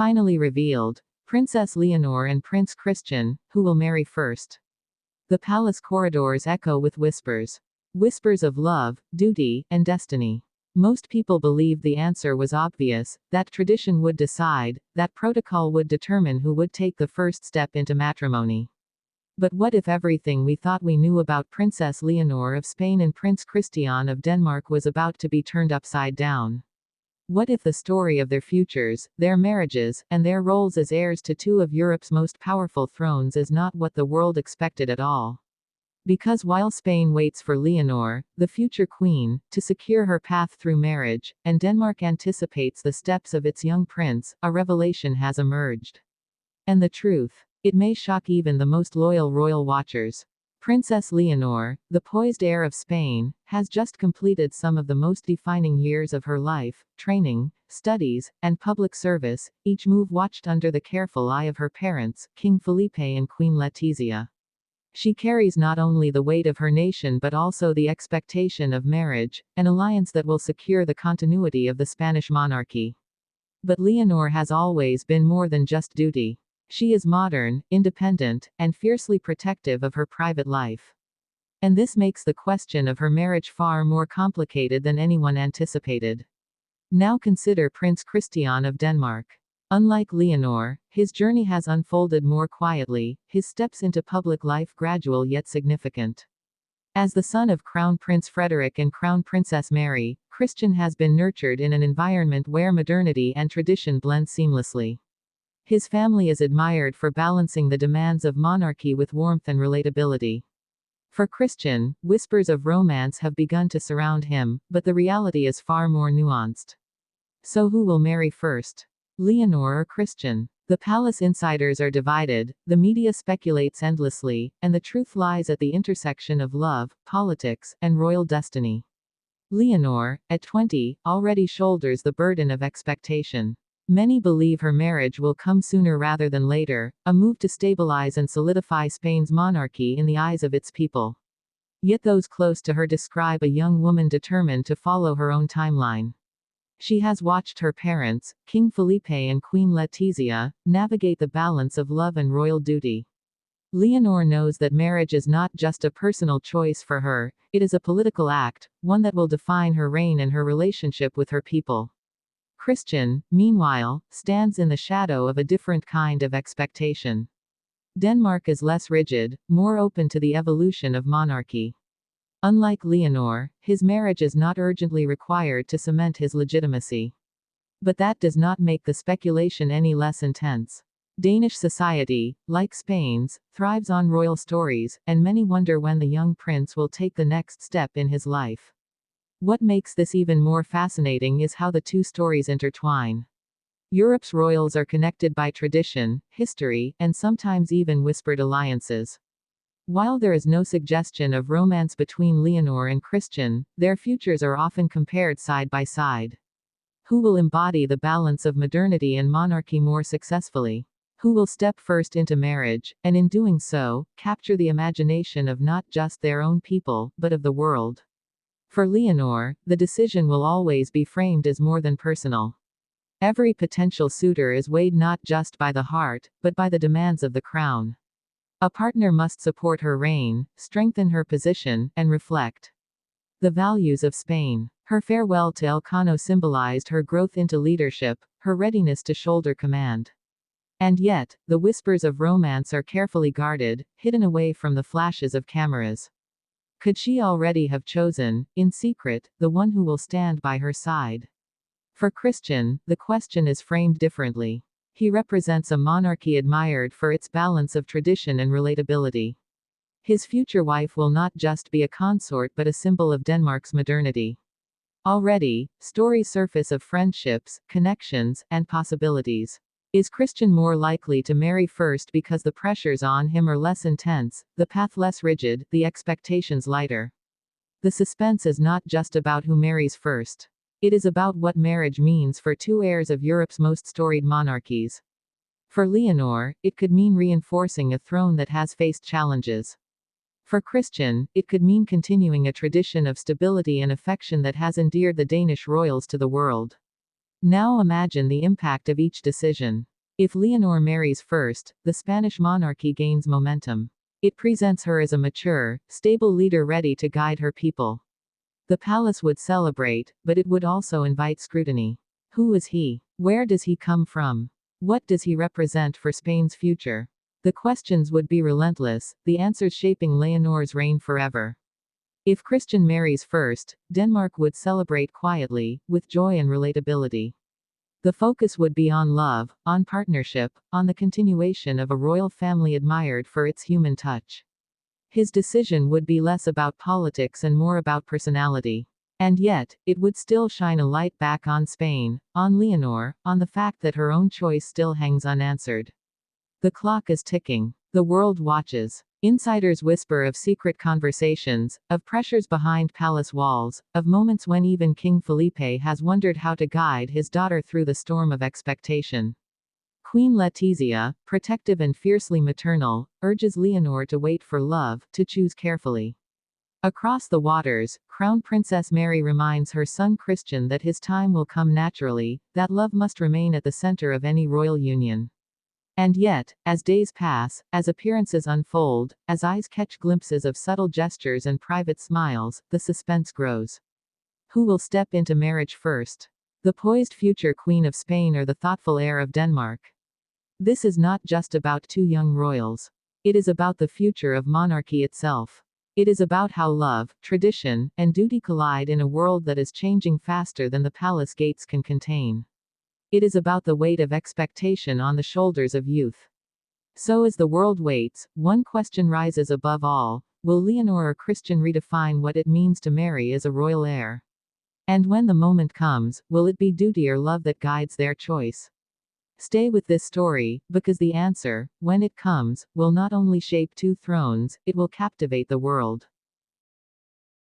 Finally revealed. Princess Leonor and Prince Christian, who will marry first? The palace corridors echo with whispers. Whispers of love, duty, and destiny. Most people believed the answer was obvious, that tradition would decide, that protocol would determine who would take the first step into matrimony. But what if everything we thought we knew about Princess Leonor of Spain and Prince Christian of Denmark was about to be turned upside down? What if the story of their futures, their marriages, and their roles as heirs to two of Europe's most powerful thrones is not what the world expected at all? Because while Spain waits for Leonor, the future queen, to secure her path through marriage, and Denmark anticipates the steps of its young prince, a revelation has emerged. And the truth, it may shock even the most loyal royal watchers. Princess Leonor, the poised heir of Spain, has just completed some of the most defining years of her life: training, studies, and public service, each move watched under the careful eye of her parents, King Felipe and Queen Letizia. She carries not only the weight of her nation but also the expectation of marriage, an alliance that will secure the continuity of the Spanish monarchy. But Leonor has always been more than just duty. She is modern, independent, and fiercely protective of her private life. And this makes the question of her marriage far more complicated than anyone anticipated. Now consider Prince Christian of Denmark. Unlike Leonor, his journey has unfolded more quietly, his steps into public life gradual yet significant. As the son of Crown Prince Frederick and Crown Princess Mary, Christian has been nurtured in an environment where modernity and tradition blend seamlessly. His family is admired for balancing the demands of monarchy with warmth and relatability. For Christian, whispers of romance have begun to surround him, but the reality is far more nuanced. So who will marry first? Leonor or Christian? The palace insiders are divided, the media speculates endlessly, and the truth lies at the intersection of love, politics, and royal destiny. Leonor, at 20, already shoulders the burden of expectation. Many believe her marriage will come sooner rather than later, a move to stabilize and solidify Spain's monarchy in the eyes of its people. Yet those close to her describe a young woman determined to follow her own timeline. She has watched her parents, King Felipe and Queen Letizia, navigate the balance of love and royal duty. Leonor knows that marriage is not just a personal choice for her, it is a political act, one that will define her reign and her relationship with her people. Christian, meanwhile, stands in the shadow of a different kind of expectation. Denmark is less rigid, more open to the evolution of monarchy. Unlike Leonor, his marriage is not urgently required to cement his legitimacy. But that does not make the speculation any less intense. Danish society, like Spain's, thrives on royal stories, and many wonder when the young prince will take the next step in his life. What makes this even more fascinating is how the two stories intertwine. Europe's royals are connected by tradition, history, and sometimes even whispered alliances. While there is no suggestion of romance between Leonor and Christian, their futures are often compared side by side. Who will embody the balance of modernity and monarchy more successfully? Who will step first into marriage, and in doing so, capture the imagination of not just their own people, but of the world? For Leonor, the decision will always be framed as more than personal. Every potential suitor is weighed not just by the heart, but by the demands of the crown. A partner must support her reign, strengthen her position, and reflect the values of Spain. Her farewell to Elcano symbolized her growth into leadership, her readiness to shoulder command. And yet, the whispers of romance are carefully guarded, hidden away from the flashes of cameras. Could she already have chosen, in secret, the one who will stand by her side? For Christian, the question is framed differently. He represents a monarchy admired for its balance of tradition and relatability. His future wife will not just be a consort but a symbol of Denmark's modernity. Already, stories surface of friendships, connections, and possibilities. Is Christian more likely to marry first because the pressures on him are less intense, the path less rigid, the expectations lighter? The suspense is not just about who marries first. It is about what marriage means for two heirs of Europe's most storied monarchies. For Leonor, it could mean reinforcing a throne that has faced challenges. For Christian, it could mean continuing a tradition of stability and affection that has endeared the Danish royals to the world. Now imagine the impact of each decision. If Leonor marries first, the Spanish monarchy gains momentum. It presents her as a mature, stable leader ready to guide her people. The palace would celebrate, but it would also invite scrutiny. Who is he? Where does he come from? What does he represent for Spain's future? The questions would be relentless, the answers shaping Leonor's reign forever. If Christian marries first, Denmark would celebrate quietly, with joy and relatability. The focus would be on love, on partnership, on the continuation of a royal family admired for its human touch. His decision would be less about politics and more about personality. And yet, it would still shine a light back on Spain, on Leonor, on the fact that her own choice still hangs unanswered. The clock is ticking. The world watches. Insiders whisper of secret conversations, of pressures behind palace walls, of moments when even King Felipe has wondered how to guide his daughter through the storm of expectation. Queen Letizia, protective and fiercely maternal, urges Leonor to wait for love, to choose carefully. Across the waters, Crown Princess Mary reminds her son Christian that his time will come naturally, that love must remain at the center of any royal union. And yet, as days pass, as appearances unfold, as eyes catch glimpses of subtle gestures and private smiles, the suspense grows. Who will step into marriage first? The poised future Queen of Spain or the thoughtful heir of Denmark? This is not just about two young royals. It is about the future of monarchy itself. It is about how love, tradition, and duty collide in a world that is changing faster than the palace gates can contain. It is about the weight of expectation on the shoulders of youth. So as the world waits, one question rises above all: will Leonor or Christian redefine what it means to marry as a royal heir? And when the moment comes, will it be duty or love that guides their choice? Stay with this story, because the answer, when it comes, will not only shape two thrones, it will captivate the world.